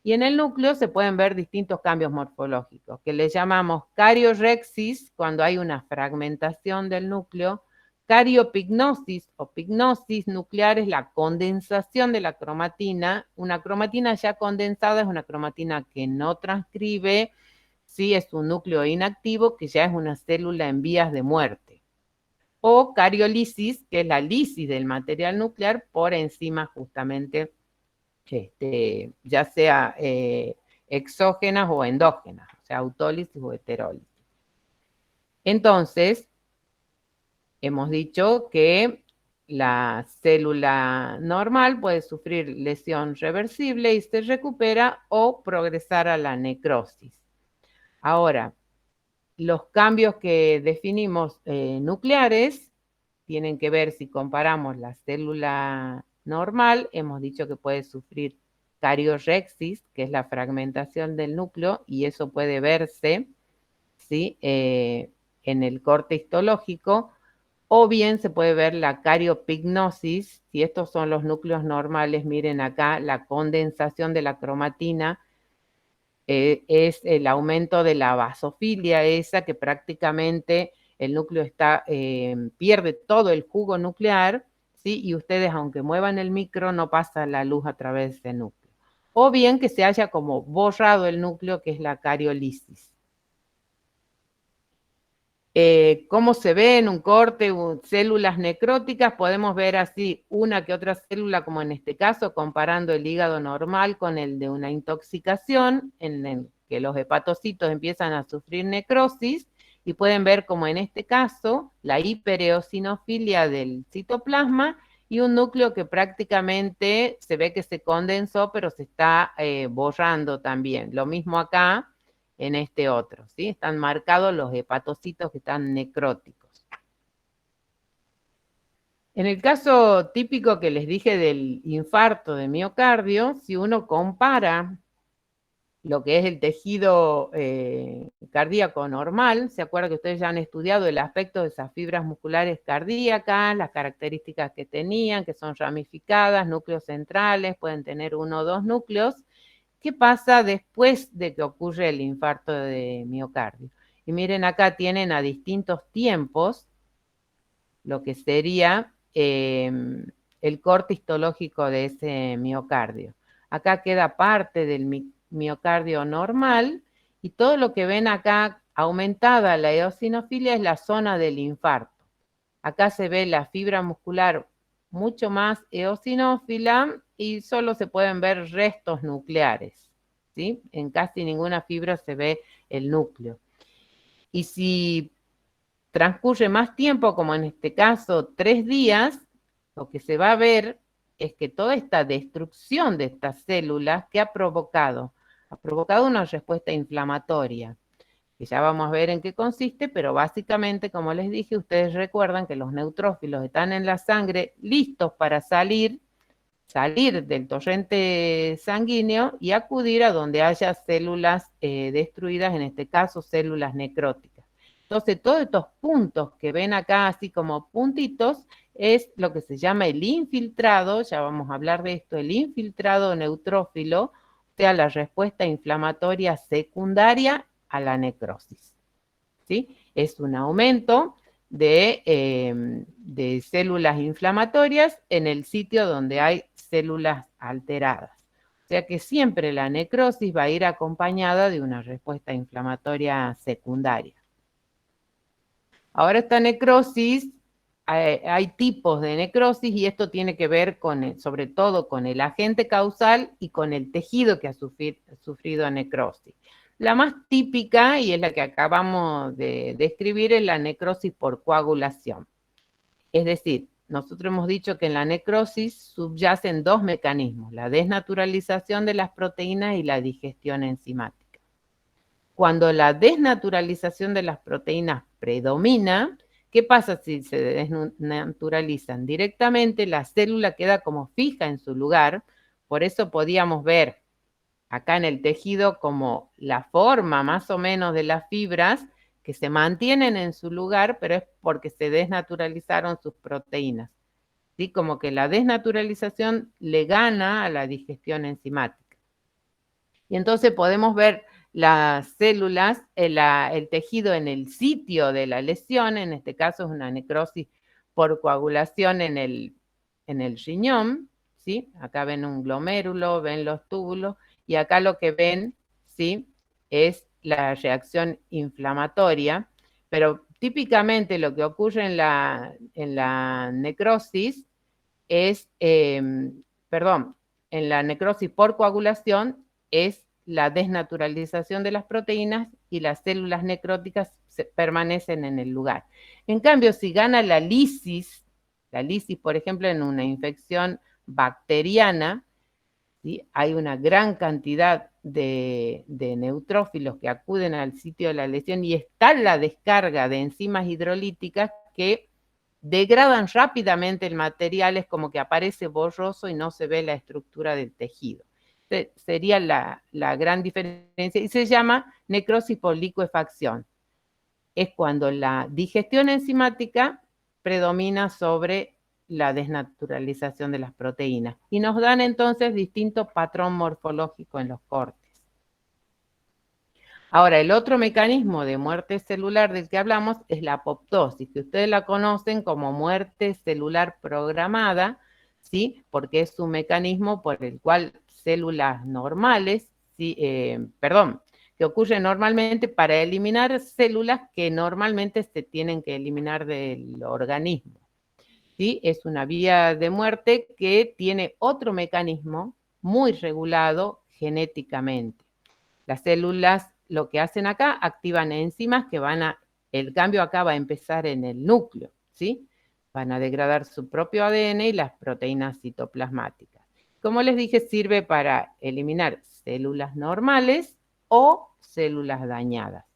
Y en el núcleo se pueden ver distintos cambios morfológicos, que le llamamos cariorexis, cuando hay una fragmentación del núcleo, cariopignosis o pignosis nuclear, es la condensación de la cromatina. Una cromatina ya condensada es una cromatina que no transcribe, sí, es un núcleo inactivo, que ya es una célula en vías de muerte. O cariolisis, que es la lisis del material nuclear por enzimas justamente, ya sea exógenas o endógenas, o sea, autólisis o heterólisis. Entonces, hemos dicho que la célula normal puede sufrir lesión reversible y se recupera o progresar a la necrosis. Ahora, los cambios que definimos nucleares tienen que ver, si comparamos la célula normal, hemos dicho que puede sufrir cariorexis, que es la fragmentación del núcleo, y eso puede verse, ¿sí?, en el corte histológico. o bien se puede ver la cariopignosis. Si estos son los núcleos normales, miren acá, la condensación de la cromatina es el aumento de la basofilia, esa que prácticamente el núcleo pierde todo el jugo nuclear, ¿sí? Y ustedes, aunque muevan el micro, no pasa la luz a través de ese núcleo. O bien que se haya como borrado el núcleo, que es la cariolisis. Cómo se ve en un corte, células necróticas, podemos ver así una que otra célula, como en este caso, comparando el hígado normal con el de una intoxicación, en el que los hepatocitos empiezan a sufrir necrosis, y pueden ver como en este caso, la hipereosinofilia del citoplasma, y un núcleo que prácticamente se ve que se condensó, pero se está borrando también. Lo mismo acá, en este otro, ¿sí? Están marcados los hepatocitos que están necróticos. En el caso típico que les dije del infarto de miocardio, si uno compara lo que es el tejido cardíaco normal, se acuerda que ustedes ya han estudiado el aspecto de esas fibras musculares cardíacas, las características que tenían, que son ramificadas, núcleos centrales, pueden tener 1 o 2 núcleos. ¿Qué pasa después de que ocurre el infarto de miocardio? Y miren, acá tienen a distintos tiempos lo que sería el corte histológico de ese miocardio. Acá queda parte del miocardio normal, y todo lo que ven acá aumentada la eosinofilia es la zona del infarto. Acá se ve la fibra muscular mucho más eosinófila y solo se pueden ver restos nucleares, ¿sí? En casi ninguna fibra se ve el núcleo. Y si transcurre más tiempo, como en este caso 3 días, lo que se va a ver es que toda esta destrucción de estas células que ha provocado una respuesta inflamatoria, que ya vamos a ver en qué consiste, pero básicamente, como les dije, ustedes recuerdan que los neutrófilos están en la sangre listos para salir del torrente sanguíneo y acudir a donde haya células destruidas, en este caso células necróticas. Entonces, todos estos puntos que ven acá así como puntitos es lo que se llama el infiltrado, ya vamos a hablar de esto, el infiltrado neutrófilo, o sea, la respuesta inflamatoria secundaria a la necrosis, ¿sí? Es un aumento de células inflamatorias en el sitio donde hay células alteradas. O sea que siempre la necrosis va a ir acompañada de una respuesta inflamatoria secundaria. Ahora esta necrosis, hay tipos de necrosis y esto tiene que ver sobre todo con el agente causal y con el tejido que ha sufrido necrosis. La más típica, y es la que acabamos de describir, es la necrosis por coagulación. Es decir, nosotros hemos dicho que en la necrosis subyacen 2 mecanismos, la desnaturalización de las proteínas y la digestión enzimática. Cuando la desnaturalización de las proteínas predomina, ¿qué pasa si se desnaturalizan directamente? La célula queda como fija en su lugar, por eso podíamos ver acá en el tejido como la forma más o menos de las fibras que se mantienen en su lugar, pero es porque se desnaturalizaron sus proteínas, ¿sí? Como que la desnaturalización le gana a la digestión enzimática. Y entonces podemos ver las células, el tejido en el sitio de la lesión, en este caso es una necrosis por coagulación en el riñón, ¿sí? Acá ven un glomérulo, ven los túbulos, y acá lo que ven, ¿sí? Es la reacción inflamatoria, pero típicamente lo que ocurre en la necrosis es, perdón, en la necrosis por coagulación es la desnaturalización de las proteínas y las células necróticas permanecen en el lugar. En cambio, si gana la lisis, por ejemplo, en una infección bacteriana, ¿sí? Hay una gran cantidad de neutrófilos que acuden al sitio de la lesión y está la descarga de enzimas hidrolíticas que degradan rápidamente el material, es como que aparece borroso y no se ve la estructura del tejido. Sería la gran diferencia, y se llama necrosis por licuefacción. Es cuando la digestión enzimática predomina sobre la desnaturalización de las proteínas. Y nos dan entonces distinto patrón morfológico en los cortes. Ahora, el otro mecanismo de muerte celular del que hablamos es la apoptosis, que ustedes la conocen como muerte celular programada, ¿sí? Porque es un mecanismo por el cual células normales, ¿sí? Que ocurre normalmente para eliminar células que normalmente se tienen que eliminar del organismo, ¿sí? Es una vía de muerte que tiene otro mecanismo muy regulado genéticamente. Las células lo que hacen acá, activan enzimas que el cambio acá va a empezar en el núcleo, ¿sí? Van a degradar su propio ADN y las proteínas citoplasmáticas. Como les dije, sirve para eliminar células normales o células dañadas.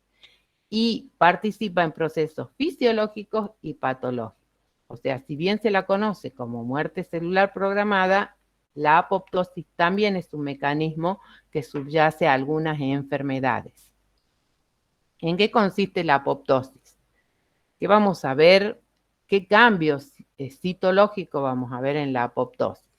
Y participa en procesos fisiológicos y patológicos. O sea, si bien se la conoce como muerte celular programada, la apoptosis también es un mecanismo que subyace a algunas enfermedades. ¿En qué consiste la apoptosis? Que vamos a ver qué cambios citológicos vamos a ver en la apoptosis.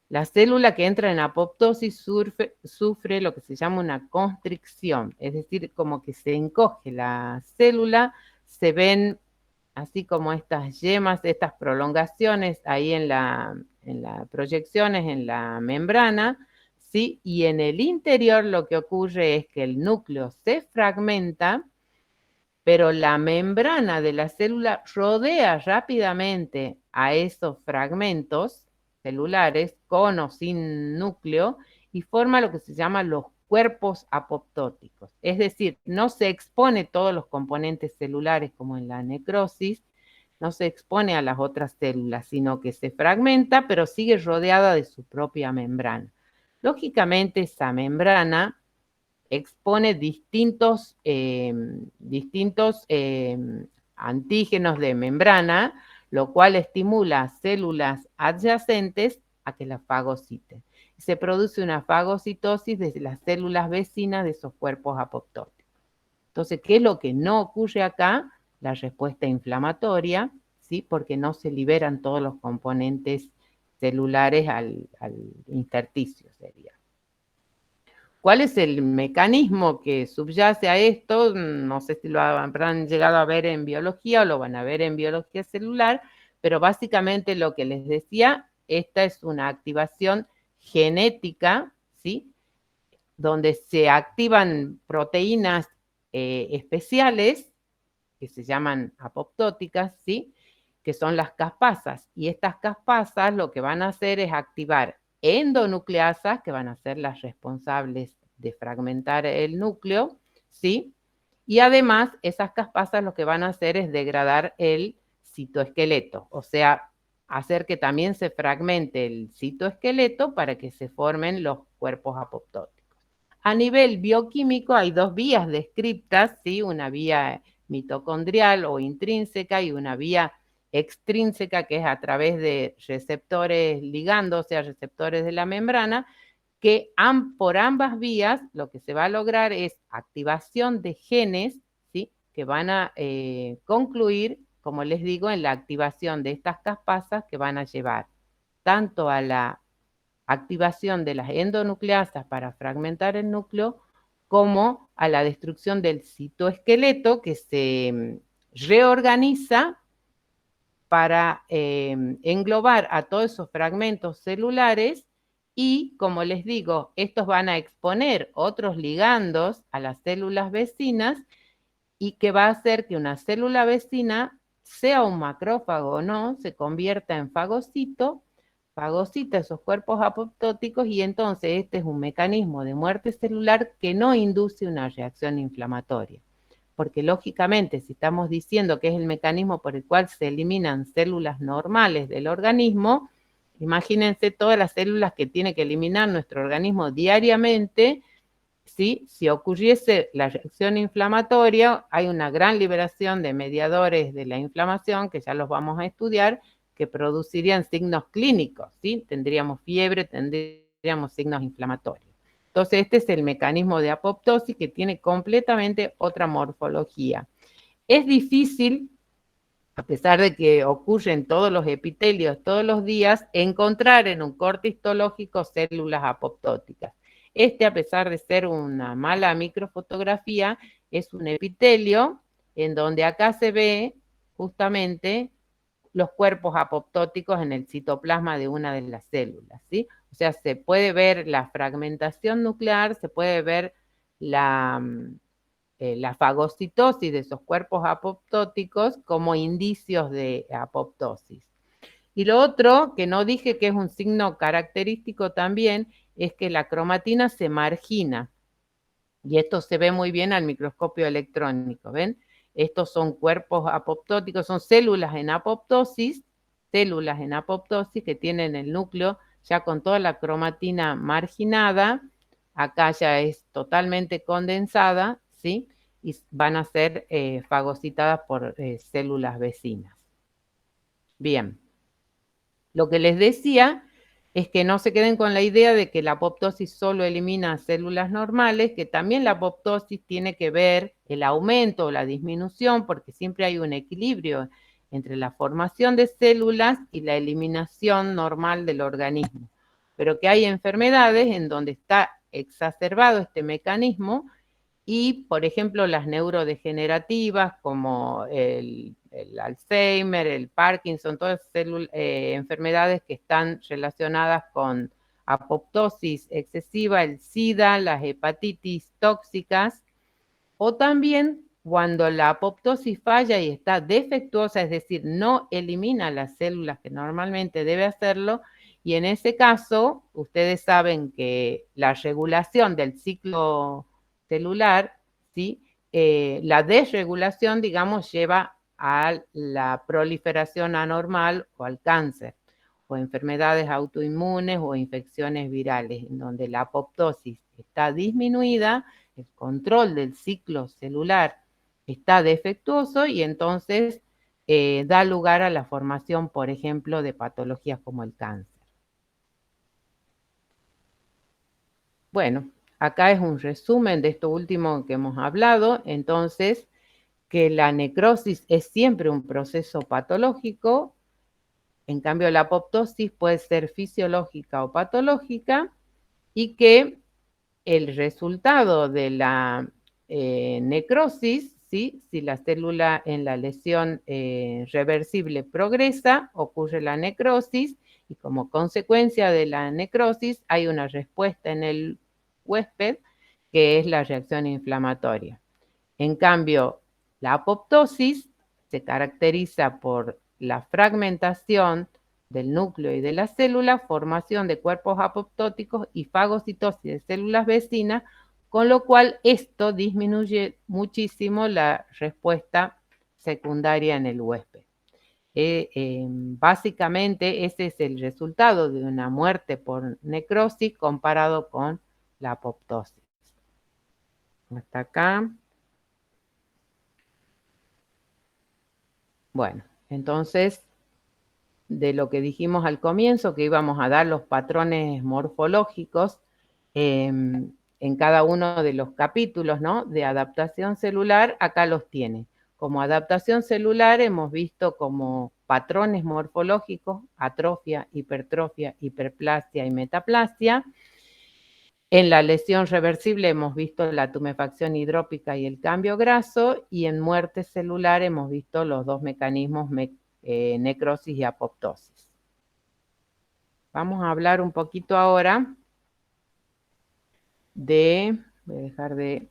La célula que entra en apoptosis sufre lo que se llama una constricción, es decir, como que se encoge la célula, se ven así como estas yemas, estas prolongaciones ahí en las proyecciones en la membrana, ¿sí? Y en el interior lo que ocurre es que el núcleo se fragmenta, pero la membrana de la célula rodea rápidamente a esos fragmentos celulares, con o sin núcleo, y forma lo que se llama los cuerpos apoptóticos. Es decir, no se expone todos los componentes celulares como en la necrosis, no se expone a las otras células, sino que se fragmenta, pero sigue rodeada de su propia membrana. Lógicamente, esa membrana expone distintos antígenos de membrana, lo cual estimula a células adyacentes a que la fagociten. Se produce una fagocitosis de las células vecinas de esos cuerpos apoptóticos. Entonces, ¿qué es lo que no ocurre acá? La respuesta inflamatoria, ¿sí? Porque no se liberan todos los componentes celulares al intersticio, sería. ¿Cuál es el mecanismo que subyace a esto? No sé si lo habrán llegado a ver en biología o lo van a ver en biología celular, pero básicamente lo que les decía, esta es una activación genética, ¿sí? Donde se activan proteínas especiales que se llaman apoptóticas, ¿sí? Que son las caspasas. Y estas caspasas lo que van a hacer es activar endonucleasas, que van a ser las responsables de fragmentar el núcleo, ¿sí? Y además, esas caspasas lo que van a hacer es degradar el citoesqueleto, o sea, hacer que también se fragmente el citoesqueleto para que se formen los cuerpos apoptóticos. A nivel bioquímico hay dos vías descriptas, ¿sí? Una vía mitocondrial o intrínseca y una vía extrínseca, que es a través de receptores ligando, o sea, receptores de la membrana, que por ambas vías lo que se va a lograr es activación de genes, ¿sí? Que van a concluir, como les digo, en la activación de estas caspasas que van a llevar tanto a la activación de las endonucleasas para fragmentar el núcleo, como a la destrucción del citoesqueleto, que se reorganiza para englobar a todos esos fragmentos celulares. Y, como les digo, estos van a exponer otros ligandos a las células vecinas, y que va a hacer que una célula vecina, sea un macrófago o no, se convierta en fagocito, fagocita esos cuerpos apoptóticos, y entonces este es un mecanismo de muerte celular que no induce una reacción inflamatoria. Porque lógicamente, si estamos diciendo que es el mecanismo por el cual se eliminan células normales del organismo, imagínense todas las células que tiene que eliminar nuestro organismo diariamente. ¿Sí? Si ocurriese la reacción inflamatoria, hay una gran liberación de mediadores de la inflamación, que ya los vamos a estudiar, que producirían signos clínicos, ¿sí? Tendríamos fiebre, tendríamos signos inflamatorios. Entonces, este es el mecanismo de apoptosis, que tiene completamente otra morfología. Es difícil a pesar de que ocurren todos los epitelios todos los días, encontrar en un corte histológico células apoptóticas. A pesar de ser una mala microfotografía, es un epitelio en donde acá se ve justamente los cuerpos apoptóticos en el citoplasma de una de las células, ¿sí? O sea, se puede ver la fragmentación nuclear, se puede ver la fagocitosis de esos cuerpos apoptóticos como indicios de apoptosis. Y lo otro, que no dije que es un signo característico también, es que la cromatina se margina. Y esto se ve muy bien al microscopio electrónico, ¿ven? Estos son cuerpos apoptóticos, son células en apoptosis que tienen el núcleo ya con toda la cromatina marginada. Acá ya es totalmente condensada, ¿sí? Y van a ser fagocitadas por células vecinas. Bien, lo que les decía es que no se queden con la idea de que la apoptosis solo elimina células normales, que también la apoptosis tiene que ver el aumento o la disminución, porque siempre hay un equilibrio entre la formación de células y la eliminación normal del organismo. Pero que hay enfermedades en donde está exacerbado este mecanismo y, por ejemplo, las neurodegenerativas como el Alzheimer, el Parkinson, todas enfermedades que están relacionadas con apoptosis excesiva, el SIDA, las hepatitis tóxicas, o también cuando la apoptosis falla y está defectuosa, es decir, no elimina las células que normalmente debe hacerlo, y en ese caso, ustedes saben que la regulación del ciclo celular, ¿sí? La desregulación, digamos, lleva a la proliferación anormal o al cáncer, o enfermedades autoinmunes o infecciones virales, en donde la apoptosis está disminuida, el control del ciclo celular está defectuoso y entonces da lugar a la formación, por ejemplo, de patologías como el cáncer. Bueno, acá es un resumen de esto último que hemos hablado. Entonces, que la necrosis es siempre un proceso patológico, en cambio la apoptosis puede ser fisiológica o patológica, y que el resultado de la necrosis, ¿sí? Si la célula en la lesión reversible progresa, ocurre la necrosis, y como consecuencia de la necrosis hay una respuesta en el huésped, que es la reacción inflamatoria. En cambio, la apoptosis se caracteriza por la fragmentación del núcleo y de la célula, formación de cuerpos apoptóticos y fagocitosis de células vecinas, con lo cual esto disminuye muchísimo la respuesta secundaria en el huésped. Básicamente ese es el resultado de una muerte por necrosis comparado con la apoptosis. Hasta acá. Bueno, entonces, de lo que dijimos al comienzo, que íbamos a dar los patrones morfológicos en cada uno de los capítulos, ¿no? De adaptación celular, acá los tiene. Como adaptación celular hemos visto como patrones morfológicos, atrofia, hipertrofia, hiperplasia y metaplasia. En la lesión reversible hemos visto la tumefacción hidrópica y el cambio graso, y en muerte celular hemos visto los dos mecanismos, necrosis y apoptosis. Vamos a hablar un poquito ahora voy a dejar de